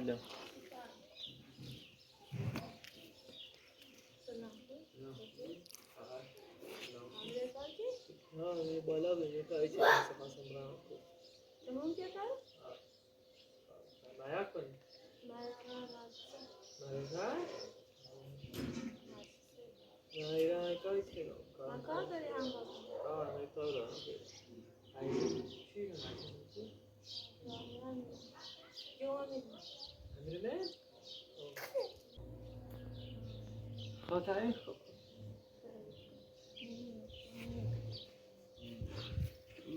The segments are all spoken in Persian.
کاملا. نه بالا به کاری چه خواستم برام. تمام کردی؟ مایا کنی. مایا نه ایران کاری چه رو؟ کار داری هم باز. نه کار دارم. ای چی می‌خوای؟ امیرمه؟ خاطره خوب.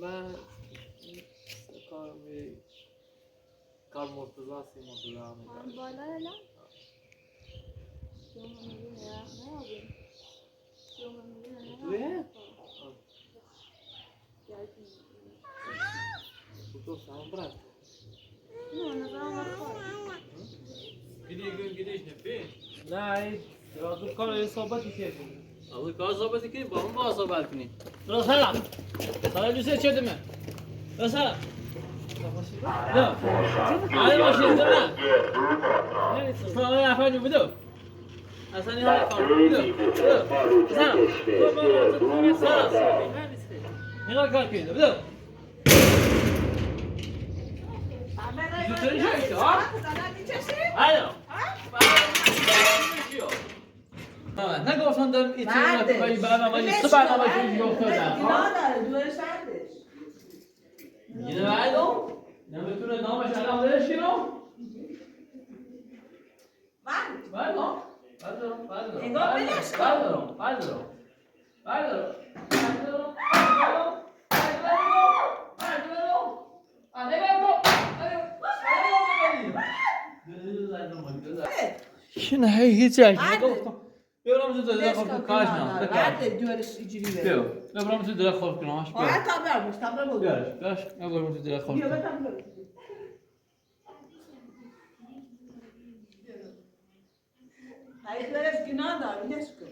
من کار مرتضی سی هم بالا الا؟ جو هم میگه نه آبی. جو هم میگه نه. تویه؟ گردی. تو سام برات. نه نظرم گیدیش نپی؟ نه درازو کار صحبتی کردیم. اول کار صحبتی کنی با هم با صحبت کنی. درست سلام. سلام دوست چطوره؟ درست سلام. نه. نه ماشین نه. سلام یا فاجو بدو. اصلا این حال فاجو بدو. سلام. نگاه کار کنید بدو. چطوری شدی ها؟ الو. نگفتم دارم ایتون نکنی برنامه سه برنامه شروع افتادم. نه داره دوش بردش. یه بعدو نمیتونه نامش الان بهش کنم. بردارم. شنو هي هيك برام تو دل خود کاش نه بعد دورش اینجوری بره. برام تو دل خود کناش باید تابلو باش تابلو بود. باش برام تو دل خود بیا به تابلو. هاي دورش گناه داره نشکو.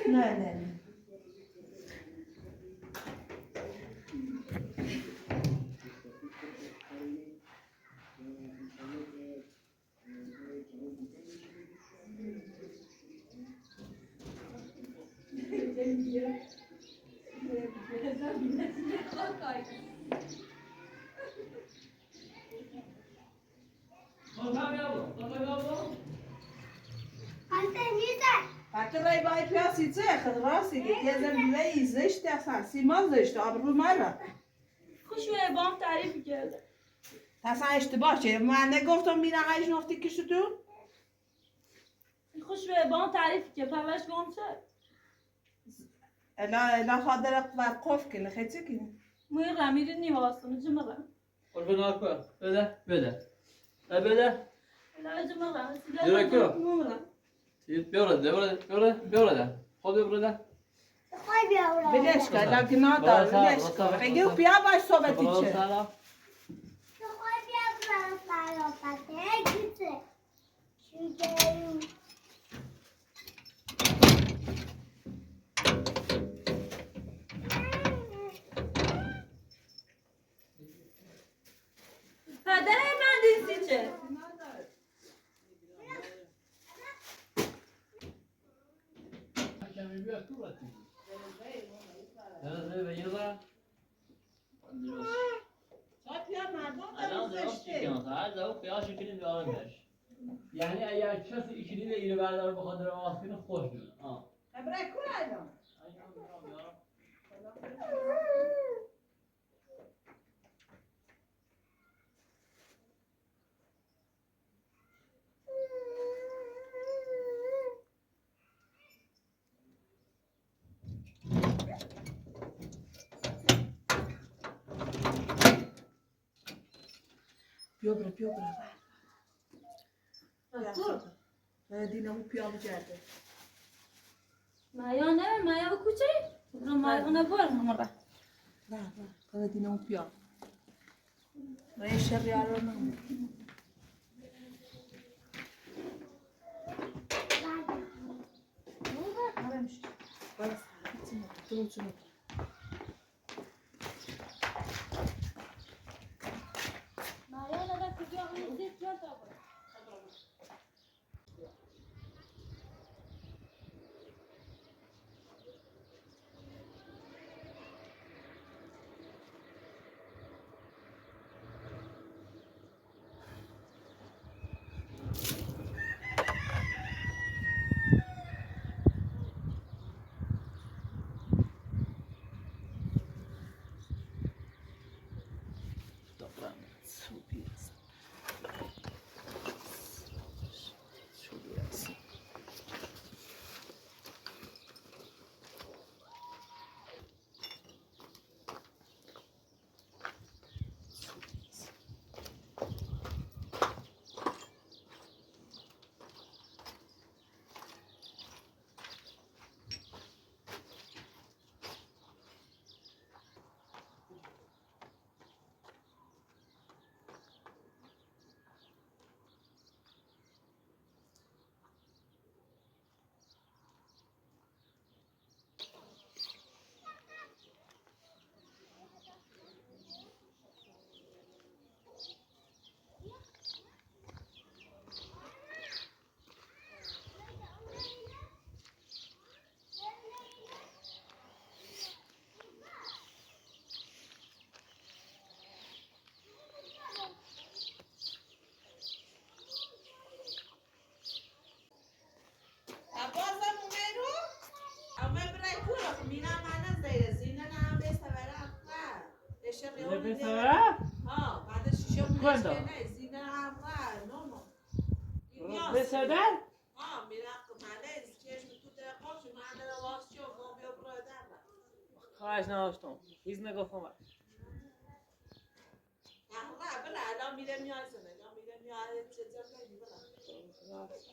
نه. حتی رای باید پیاسی چه خد راستی که یه زمینه زشت اصلا سیمان زشت آبرو مرا. خوشوه بام تعریف کرده. اصلا اشتباه چه من نگفتم مینا هایش نفتی که شدون. خوشوه بام تعریف کرد پولش گم شد. الا خاطر بر قف کنه خیلی کنه. موی غمیری نیواستم جمعه. قربان آقا بده. بده. الا جمعه. درکو. بیاره. خود بیاره. بدش کن الا گناه داره بدش کن. خیلی بیا باش صحبتی چه. پدر من دیستی چه؟ یعنی اگر کسی ایشونی اینو بردار بخاطر آسین خوش میاد. برای کلاه بیا برا دینمو پیاده کرده مایا نه مایا کوچه رو مایا نبار مرا نه دینمو پیاده نه شریارو نه مایا نه کجا میزید جا بسرعه؟ ها بعد شیشه کندو. نه زینه هم نومو بسرعه؟ ها میره قطعه چشم تو دقیقه شما اندر واس شو گم بیا برادر خواهش نوشتم هیچ نگفتم نه بله الان میره میاد زنه الان میره میاد چه جایی بله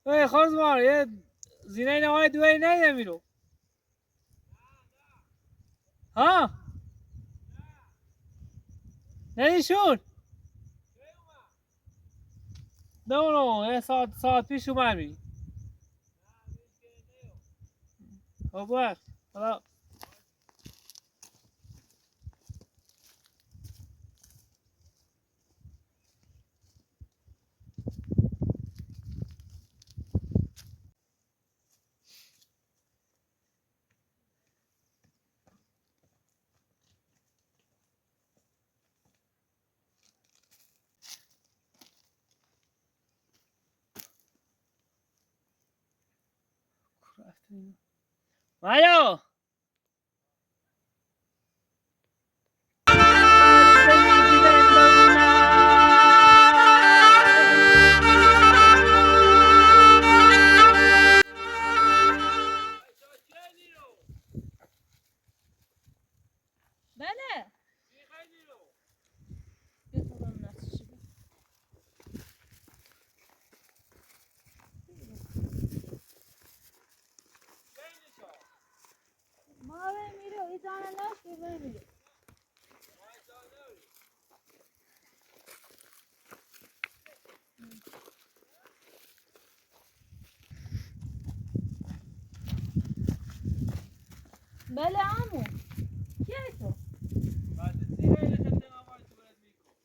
بله خانم زمان یه زینه نمای دوی نیده میرو ها نیشون نه یه ساعت پیش اومد می خب وقت حالا مایو بله ما میره ایزان لاش میره بله عمو کیه تو؟ بعد سی هایی خدمت آوای تو برد میکن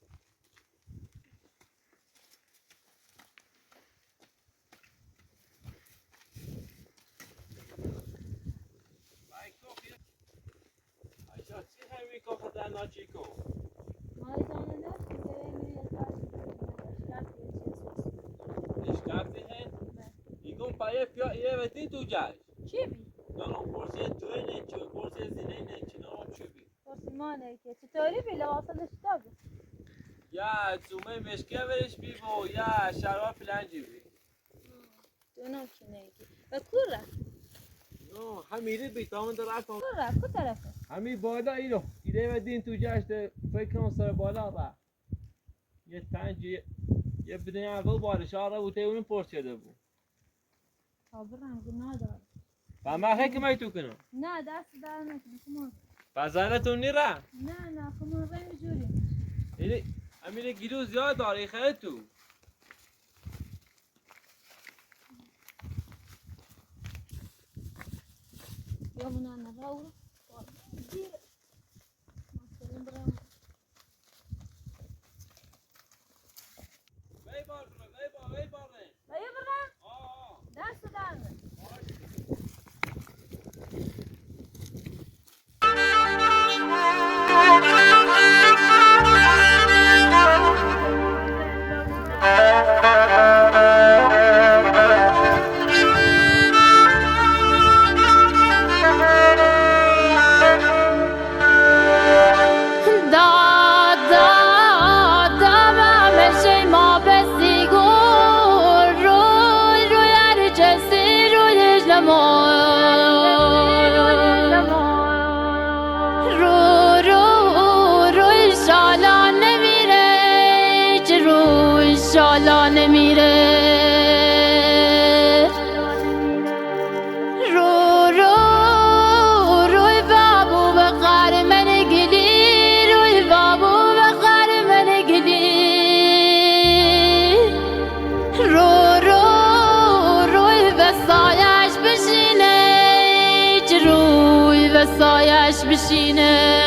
بایکو بیا ایشا سی هایی میکن خدمت ناچیکو مایدان داشت که میری از اشکافتی هن ایگون پایه پیا یه ودی تو جاش چی بی؟ نه نه پرسه توی نچو پرسه زینه نچو نه چو بی پرسیمانه که چطوری بی لباسلش داده؟ یا زومه مشکه برش بی بو یا شراب پلنجی بی دونم که نگی و کور رفت؟ نو همیره بی تامن در رفتم کور رفت؟ کو طرفه؟ همی بالا اینو ایده و دین تو جشت فکر کنم سر بالا را یه تنجی یه بدنی اول بارش آره بوده اونم پرس شده بود آبر رنگی نداره و من حکمه تو کنم نه دست در نکنه کمان پزنتون نیره نه نه کمان رنگ جوری اینه همیره گیرو زیاد داره خیلی تو یا منو نراو دیر مسترین برام وی بار کنه وی بار نه بیا برام آه دست در نکنه شالا نمیره روی بابو بخار من گلی روی بابو بخار من گلی روی وسایش بشینه روی وسایش بشینه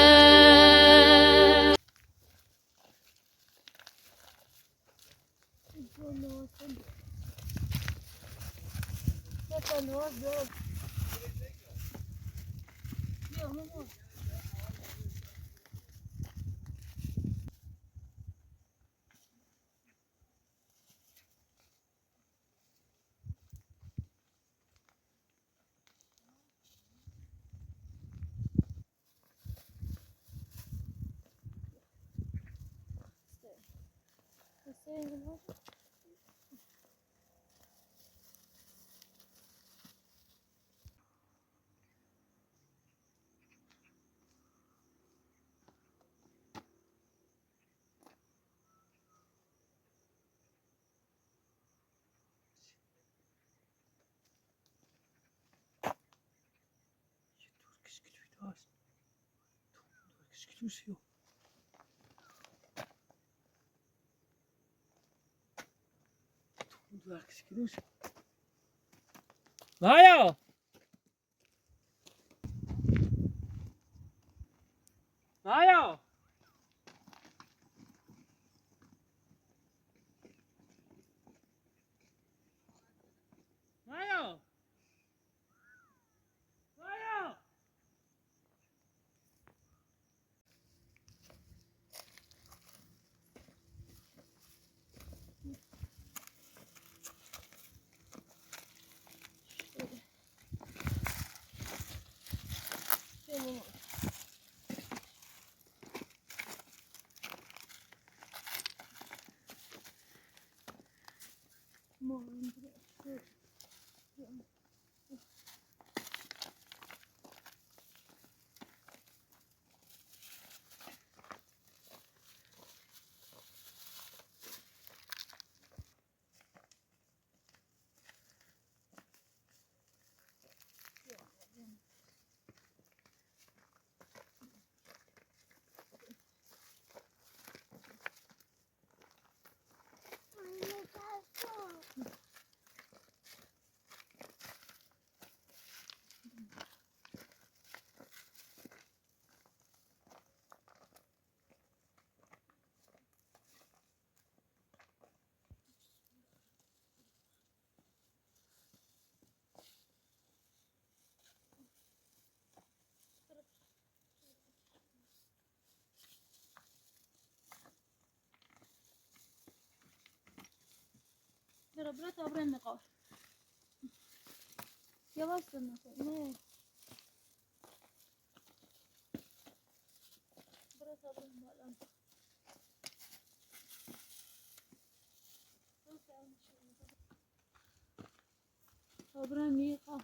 Maya! Maya! Maya! Maya! برا تا برن نقاش یواش نه برا تا برن بالا تا برن میخوا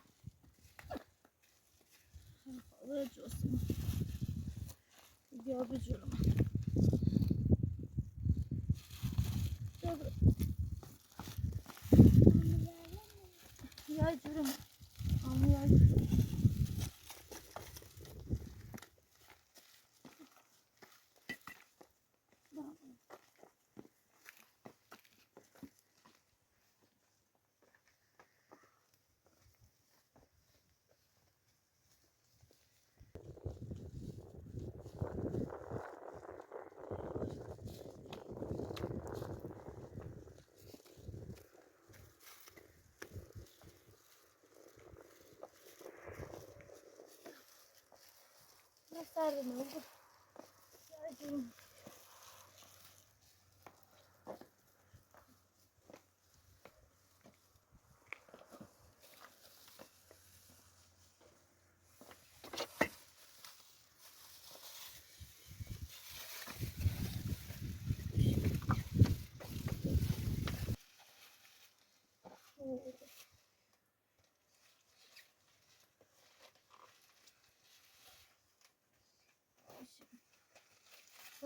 برا جوستم بیا بجورم یا جورم یا جورم سر من یا جورم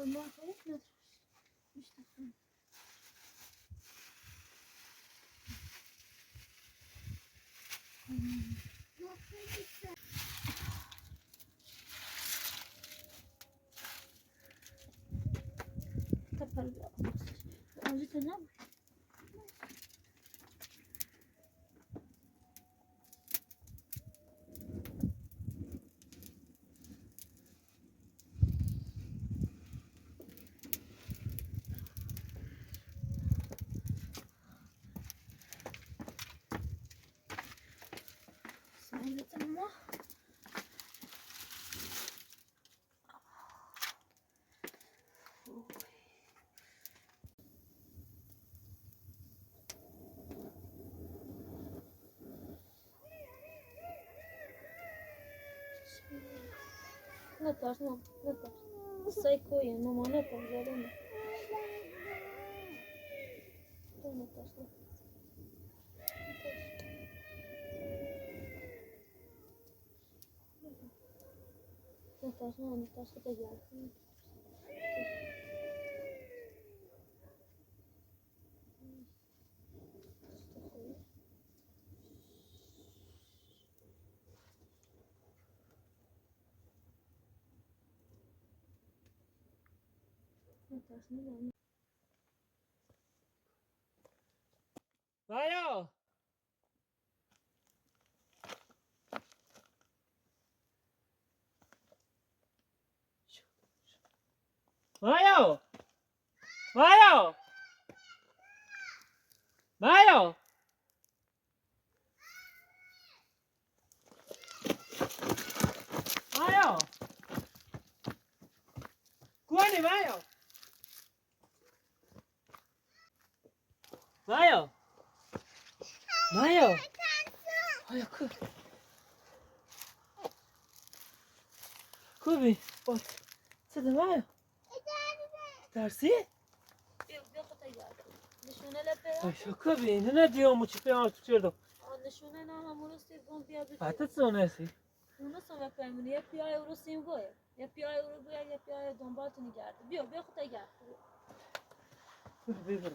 ما خیلی نداشت میشتم تپل بیا آجی تو نبود سعیدت ما نتاش نتاش سایکوی ماما نتاش زدم تو نتاش نتاش نتاش تو بگیر نتاش نتاش Mario! Mario! Mario! Mario! Mario! Guarda, Mario! Mario! Mario! Mario, Kubi, bak. Sen de Mario. Dersi? بیا خود تیار نشونه لپه Ay, Kubi, ne diyorum bu çiftliğe artık çırdım. نشونه نه همون رو سیبون بیا بیا Patat sonrası. اونو سوال کنیم یه پیای او رو سیم گوه یه پیای او رو گوه یه پیای دنبالتون گرده بیا خود تیار Bir.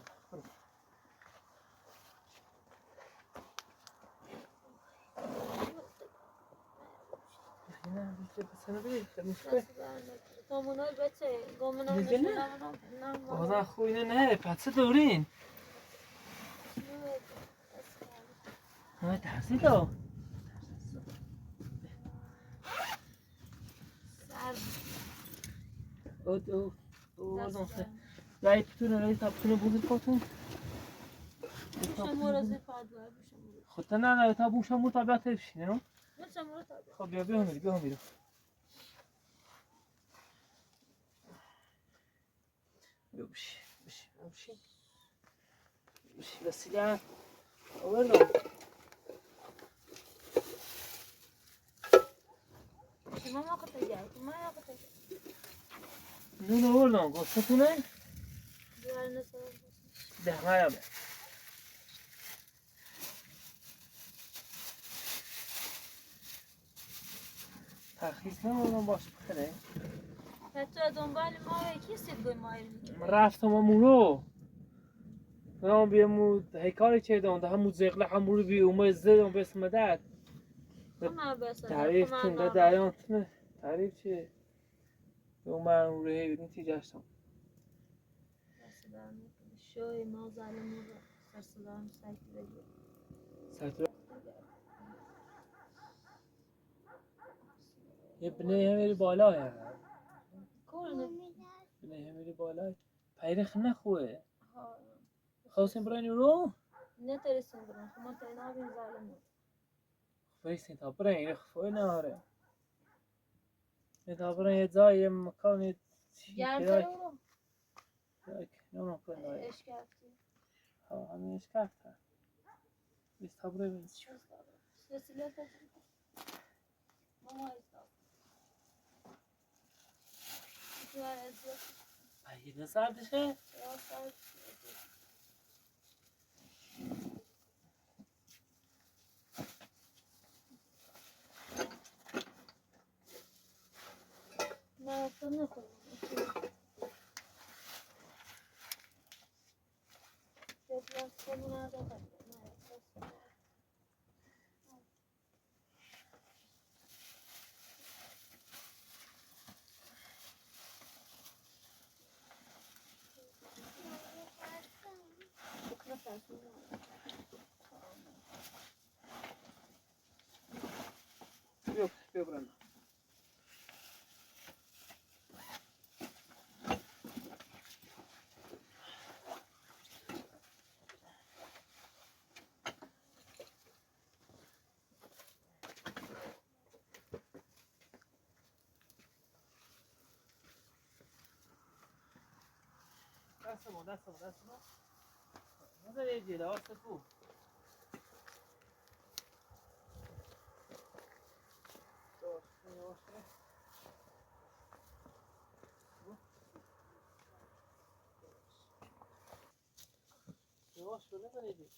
Yine bir sana bir işte müşkül. گامونال بچه گامونال دیگه نه. نشونه بازم خوی نه پس دورین همه ترسی دو او بازم خیلی رای پتونه رای تابتونه بودید کتون شما را زفاد باید خودتا نه تا بوشم مطابقت بشینه نو شما را تابع خب بیا میرو بیا بشی وسیله آوردم. شما ما خود گرد ما یا خود نون آوردم گفتتونه؟ دیوار نسا ده مرمه. تخیص نمونم باش بخیره. حتی دنبال ما یکی سید گوی مایر میکنه من رفتم امونو. من بیامود هیکاری چه دام ده همون زغله همون رو بی اومد زدم بس مدد. ما بس تعریف تنده دریان تعریف چه؟ اومد اون رو هی نتیجهشتم. شوی ما ظالم رو سرسلام سایتی بگیر سطور یه بنه همیری بالا یا کل بنه همیری بالا پیرخ نخوه ها خواستیم برای رو؟ نترسیم برن خب تا اینا بین ظالم رو فایسین تا برای خفوه نهاره تا برای جای مکانی گرمتر رو نمون کنه اش کردی ها همین اشکافت ها بیست تا برای بینید شو سلسله تجربه ماما ایسا تو ازیاد پیده سردشه؟ نه تو نخورم بپلاس کنون ندارم بیا برن دستمو نظر یه جیده ها سکو یواش بله بلیدی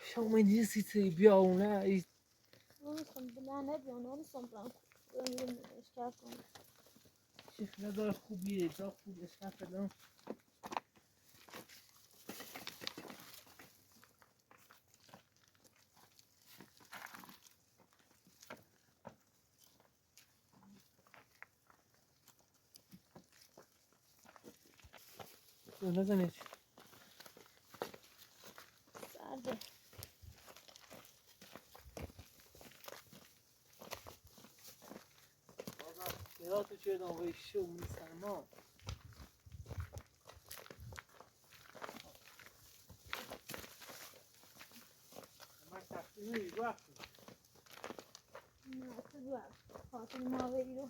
شو من جنسي بيا ونا نمیستم بلا نبیان نمیستم برام اشکال کنم شيخ لا دار خوبي دار خوب اسمع لهم نزنید سرده يا تو چه دام وی شو من سلمان ما تقسیم وقت نه تو دو خاطر ما بگیرو